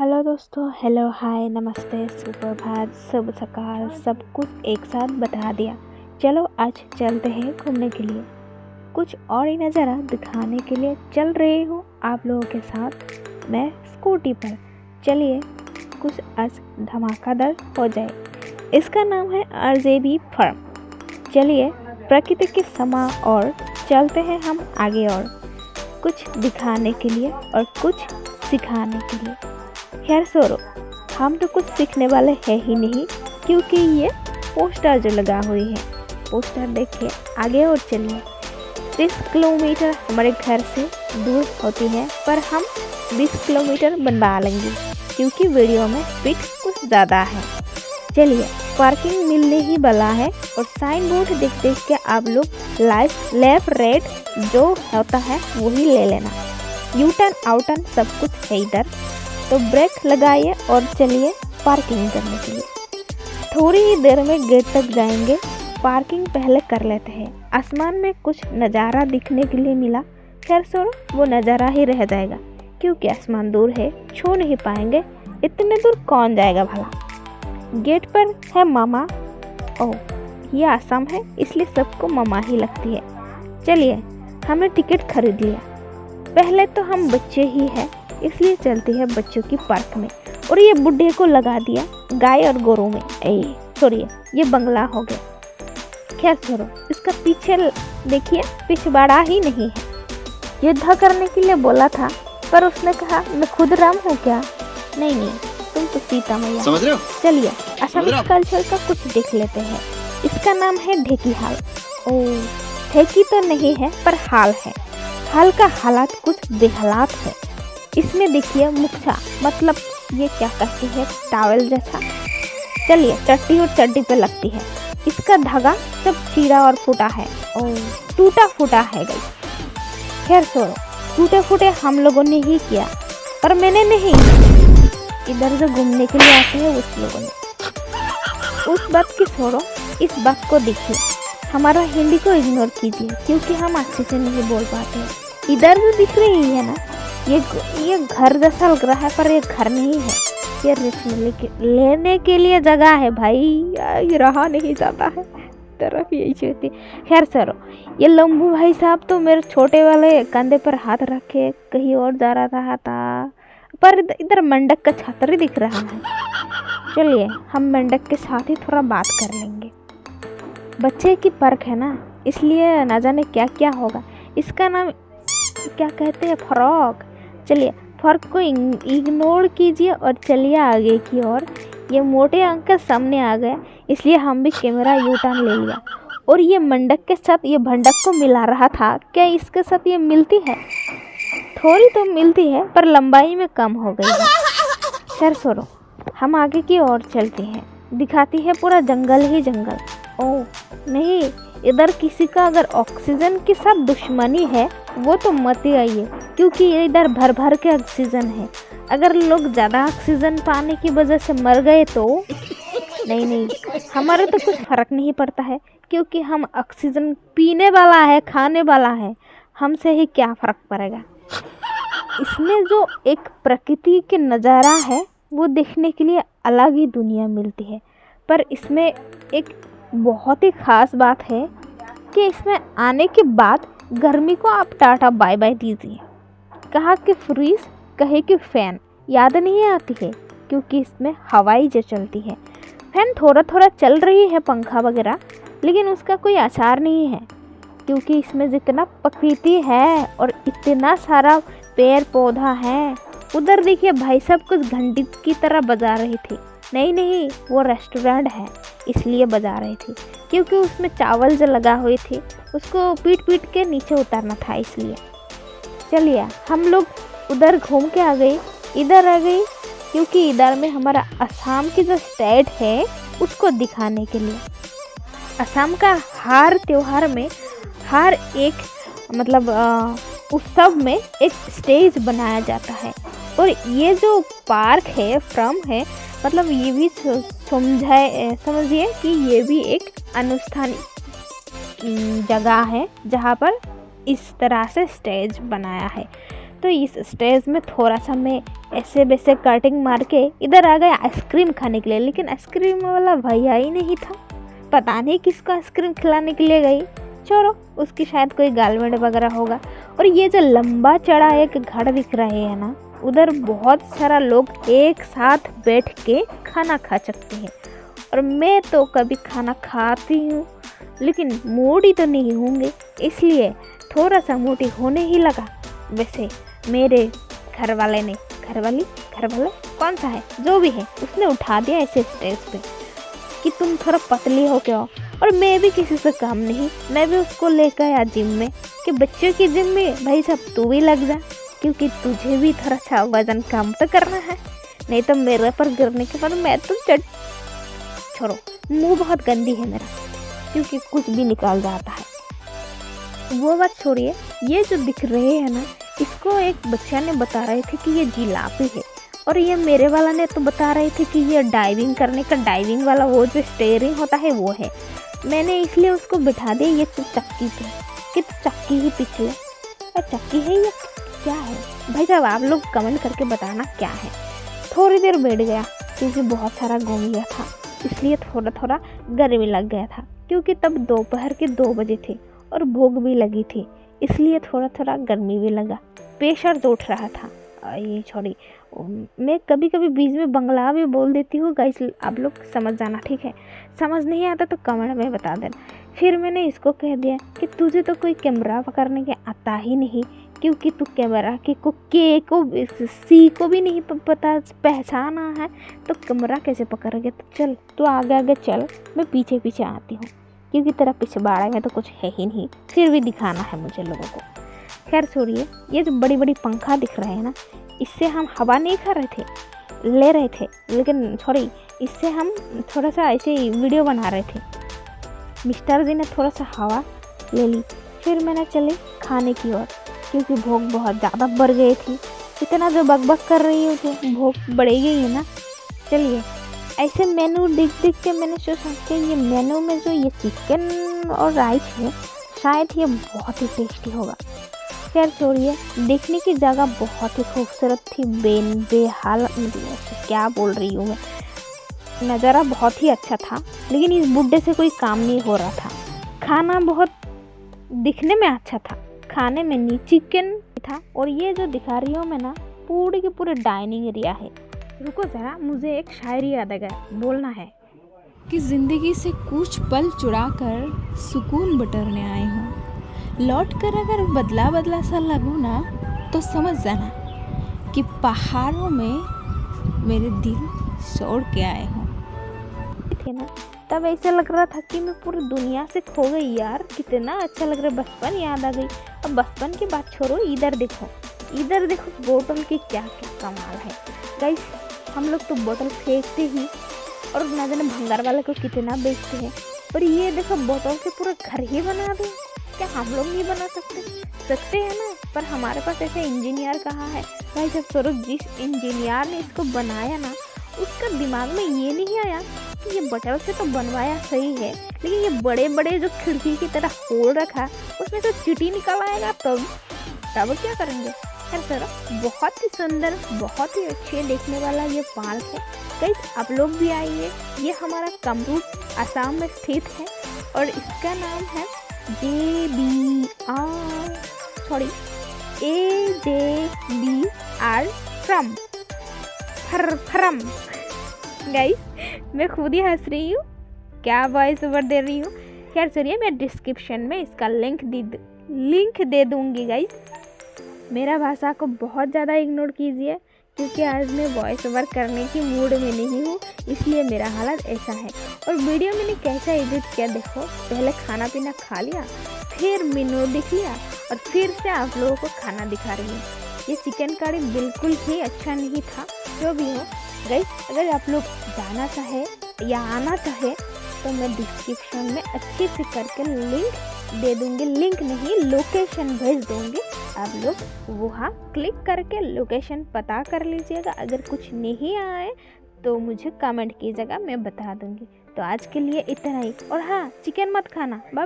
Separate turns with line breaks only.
Hello दोस्तों, hello, हाय, नमस्ते, सुप्रभात, शुभ सकाल, सब कुछ एक साथ बता दिया। चलो आज चलते हैं घूमने के लिए। कुछ और ही नज़ारा दिखाने के लिए चल रही हूँ आप लोगों के साथ मैं स्कूटी पर। चलिए कुछ आज धमाकेदार हो जाए। इसका नाम है RJB फार्म। चलिए प्रकृति के समा और चलते हैं हम आगे और कुछ दिखाने के लिए और कुछ सिखाने के लिए। खैर छोड़ो, हम तो कुछ सीखने वाले हैं ही नहीं, क्योंकि ये पोस्टर जो लगा हुई है, पोस्टर देखिए आगे और चलिए। 30 किलोमीटर हमारे घर से दूर होती है, पर हम 20 किलोमीटर बनवा लेंगे, क्योंकि वीडियो में स्पीड कुछ ज़्यादा है। चलिए पार्किंग मिलने ही वाला है और साइन बोर्ड देख देख के आप लोग लेफ्ट राइट जो होता है वही ले लेना। यू टर्न आउट टर्न सब कुछ है इधर, तो ब्रेक लगाइए और चलिए पार्किंग करने के लिए। थोड़ी ही देर में गेट तक जाएंगे, पार्किंग पहले कर लेते हैं। आसमान में कुछ नज़ारा दिखने के लिए मिला। खैर छोड़ो, वो नज़ारा ही रह जाएगा, क्योंकि आसमान दूर है, छू नहीं पाएंगे। इतने दूर कौन जाएगा भला। गेट पर है मामा। ओह, ये आसाम है, इसलिए सबको मामा ही लगती है। चलिए हमने टिकट खरीद लिया। पहले तो हम बच्चे ही हैं, इसलिए चलते हैं बच्चों की पार्क में। और ये बुढ़े को लगा दिया गाय और गोरू में। छोड़िए, ये बंगला हो गया। खैर छोड़ो, इसका पीछे देखिए, पिछवाड़ा ही नहीं है। युद्ध करने के लिए बोला था, पर उसने कहा मैं खुद राम हूँ क्या। नहीं, तुम तो सीता मैया। समझ रहे हो? चलिए असम कल्चर का कुछ देख लेते हैं। इसका नाम है ढेकी हाल। ओह, ढेकी तो नहीं है, पर हाल है। हाल का हालात कुछ बेहालात है। इसमें देखिए मुखचा, मतलब ये क्या कहते हैं, टावल जैसा। चलिए टट्टी और चड्डी पे लगती है। इसका धागा सब चीरा और फूटा है। ओह, टूटा फूटा है गई। खैर छोड़ो, टूटे फूटे हम लोगों ने ही किया, पर मैंने नहीं। इधर जो घूमने के लिए आते हैं उस लोगों ने। उस बात की छोड़ो, इस बात को देखिए। हमारा हिंदी को इग्नोर कीजिए, क्योंकि हम अच्छे से नहीं बोल पाते हैं। इधर जो दिख रही है ना, ये घर जैसा लग रहा है, पर ये घर नहीं है। ये लेने के लिए जगह है भाई, ये रहा नहीं जाता है तरफ यही चलती। खैर सरो, ये लंबू भाई साहब तो मेरे छोटे वाले कंधे पर हाथ रखे कहीं और जा रहा था, पर इधर मंडक का छात्र दिख रहा है। चलिए हम मंडक के साथ ही थोड़ा बात कर लेंगे। बच्चे की पर्क है ना, इसलिए ना जाने क्या क्या होगा। इसका नाम क्या कहते हैं, फ्रॉक। चलिए फर्क को इग्नोर कीजिए और चलिए आगे की ओर। ये मोटे अंकल सामने आ गए, इसलिए हम भी कैमरा यू टर्न ले लिया। और ये मंडक के साथ ये भंडक को मिला रहा था, क्या इसके साथ ये मिलती है? थोड़ी तो मिलती है, पर लंबाई में कम हो गई है। खैर छोड़ो, हम आगे की ओर चलते हैं। दिखाती है पूरा जंगल ही जंगल। ओह नहीं, इधर किसी का अगर ऑक्सीजन के साथ दुश्मनी है वो तो मत ही आइए, क्योंकि इधर भर भर के ऑक्सीजन है। अगर लोग ज़्यादा ऑक्सीजन पाने की वजह से मर गए तो नहीं, हमारे तो कुछ फ़र्क नहीं पड़ता है, क्योंकि हम ऑक्सीजन पीने वाला है, खाने वाला है, हमसे ही क्या फ़र्क पड़ेगा। इसमें जो एक प्रकृति के नज़ारा है वो देखने के लिए अलग ही दुनिया मिलती है। पर इसमें एक बहुत ही ख़ास बात है कि इसमें आने के बाद गर्मी को आप टाटा बाय बाय दीजिए। कहा कि फ्रीज, कहे कि फ़ैन, याद नहीं आती है, क्योंकि इसमें हवाई जो चलती है। फैन थोड़ा थोड़ा चल रही है, पंखा वगैरह, लेकिन उसका कोई असर नहीं है, क्योंकि इसमें जितना प्रकृति है और इतना सारा पेड़ पौधा है। उधर देखिए भाई साहब कुछ घंटी की तरह बजा रही थी। नहीं, वो रेस्टोरेंट है, इसलिए बजा रही थी, क्योंकि उसमें चावल जो लगा हुई थी उसको पीट पीट के नीचे उतारना था, इसलिए। चलिए हम लोग उधर घूम के आ गए, इधर आ गई, क्योंकि इधर में हमारा असम की जो स्टेट है उसको दिखाने के लिए। असम का हर त्योहार में, हर एक मतलब उत्सव में एक स्टेज बनाया जाता है। और ये जो पार्क है, फार्म है, मतलब ये भी समझिए कि ये भी एक अनुष्ठान जगह है, जहाँ पर इस तरह से स्टेज बनाया है। तो इस स्टेज में थोड़ा सा मैं ऐसे वैसे कटिंग मार के इधर आ गया आइसक्रीम खाने के लिए, लेकिन आइसक्रीम वाला भैया ही नहीं था। पता नहीं किसको आइसक्रीम खिलाने के लिए गई, छोड़ो, उसकी शायद कोई गर्लफ्रेंड वगैरह होगा। और ये जो लंबा चढ़ा एक घर दिख रहा है ना, उधर बहुत सारा लोग एक साथ बैठ के खाना खा सकते हैं। और मैं तो कभी खाना खाती हूँ लेकिन मोटी तो नहीं होंगे, इसलिए थोड़ा सा मोटी होने ही लगा। वैसे मेरे घर वाले कौन सा है, जो भी है, उसने उठा दिया ऐसे स्टेज पे कि तुम थोड़ा पतली हो क्या हो। और मैं भी किसी से कम नहीं, मैं भी उसको लेकर आया जिम में कि बच्चों की जिम में भाई साहब तू भी लग जा, क्योंकि तुझे भी थोड़ा सा वजन कम तो करना है, नहीं तो मेरे पर गिरने के बाद मैं तो छोड़ो, मुंह बहुत गंदी है मेरा, क्योंकि कुछ भी निकाल जाता है। वो बात छोड़िए, ये जो दिख रहे हैं ना, इसको एक बच्चा ने बता रहे थे कि ये जिलापी है, और ये मेरे वाला ने तो बता रहे थे कि ये डाइविंग करने का डाइविंग वाला वो जो स्टीयरिंग होता है वो है। मैंने इसलिए उसको बिठा दिया ये चक्की पे कि चक्की ही पिछले, और चक्की है ये क्या है भाई साहब, आप लोग कमेंट करके बताना क्या है। थोड़ी देर बैठ गया क्योंकि बहुत सारा घूम गया था, इसलिए थोड़ा गर्मी लग गया था, क्योंकि तब दोपहर के 2 बजे थे और भूख भी लगी थी, इसलिए थोड़ा गर्मी भी लगा, प्रेशर तो उठ रहा था। ये छोड़ी, मैं कभी कभी बीच में बंगला भी बोल देती हूँ गाइस, आप लोग समझ जाना, ठीक है। समझ नहीं आता तो कमेंट में बता देना। फिर मैंने इसको कह दिया कि तुझे तो कोई कैमरा पकड़ने के आता ही नहीं, क्योंकि तू कैमरा के को के को सी को भी नहीं पता पहचाना है, तो कैमरा कैसे पकड़ोगे। तो चल तू आगे चल, मैं पीछे आती हूँ, क्योंकि तेरा पिछवाड़े में तो कुछ है ही नहीं, फिर भी दिखाना है मुझे लोगों को। खैर छोड़िए, ये जो बड़ी बड़ी पंखा दिख रहे हैं ना, इससे हम हवा नहीं खा रहे थे, ले रहे थे, लेकिन छोड़ी, इससे हम थोड़ा सा ऐसे ही वीडियो बना रहे थे। मिस्टर जी ने थोड़ा सा हवा ले ली, फिर मैंने चले खाने की ओर, क्योंकि भूख बहुत ज़्यादा बढ़ गई थी। इतना जो बकबक कर रही हो तो भूख बढ़ेगी ही ना। चलिए, ऐसे मेनू देख के मैंने सोचा कि ये मेनू में जो ये चिकन और राइस है, शायद ये बहुत ही टेस्टी होगा। खैर छोड़िए, देखने की जगह बहुत ही खूबसूरत थी, बेहाल, मतलब क्या बोल रही हूँ मैं, नज़ारा बहुत ही अच्छा था, लेकिन इस बुड्ढे से कोई काम नहीं हो रहा था। खाना बहुत दिखने में अच्छा था, खाने में नहीं, चिकन था। और ये जो दिखा रही हूँ मैं ना, पूरे के पूरे डाइनिंग एरिया है। रुको ज़रा, मुझे एक शायरी याद आ गया, बोलना है
कि ज़िंदगी से कुछ पल चुरा कर सुकून बटोरने आए हूँ, लौट कर अगर बदला सा लगूँ ना, तो समझ जाना कि पहाड़ों में मेरे दिल छोड़ के आए हूँ।
थे ना, तब ऐसा लग रहा था कि मैं पूरी दुनिया से खो गई यार, कितना अच्छा लग रहा है, बचपन याद आ गई। अब बचपन की बात छोड़ो, इधर देखो बोतल की क्या क्या कमाल है गाइस। हम लोग तो बोतल फेंकते ही, और ना जाने भंगार वाले को कितना बेचते हैं, पर ये देखो बोतल से पूरा घर ही बना दे। क्या हम लोग नहीं बना सकते हैं ना, पर हमारे पास ऐसे इंजीनियर कहाँ है भाई। जब स्वरूप जिस इंजीनियर ने इसको बनाया ना, उसका दिमाग में ये नहीं आया कि ये बोतल से तो बनवाया सही है, लेकिन ये बड़े बड़े जो खिड़की की तरह होल रखा, उसमें से चींटी निकल आएगा, तब क्या करेंगे। खैर सर, बहुत ही सुंदर, बहुत ही अच्छे देखने वाला ये पार्क है गाइस, आप लोग भी आइए। ये हमारा कामरूप असम में स्थित है, और इसका नाम है AJBR फ्रम गाइस, मैं खुद ही हंस रही हूँ, क्या वॉइस ओवर दे रही हूँ। खैर चलिए, मैं डिस्क्रिप्शन में इसका लिंक दे दूँगी गाइस। मेरा भाषा को बहुत ज़्यादा इग्नोर कीजिए, क्योंकि आज मैं वॉइस ओवर करने की मूड में नहीं हूँ, इसलिए मेरा हालत ऐसा है। और वीडियो मैंने कैसा एडिट किया देखो, पहले खाना पीना खा लिया, फिर मेनू दिख लिया, और फिर से आप लोगों को खाना दिखा रही हूँ। ये चिकन करी बिल्कुल ही अच्छा नहीं था, जो भी हो गाइस। अगर आप लोग जाना चाहे या आना चाहे तो मैं डिस्क्रिप्शन में अच्छे से करके लिंक दे दूँगी, लिंक नहीं लोकेशन भेज दूँगी, आप लोग वहाँ क्लिक करके लोकेशन पता कर लीजिएगा। अगर कुछ नहीं आए तो मुझे कमेंट कीजिएगा, मैं बता दूँगी। तो आज के लिए इतना ही, और हाँ, चिकन मत खाना, बाय बाय।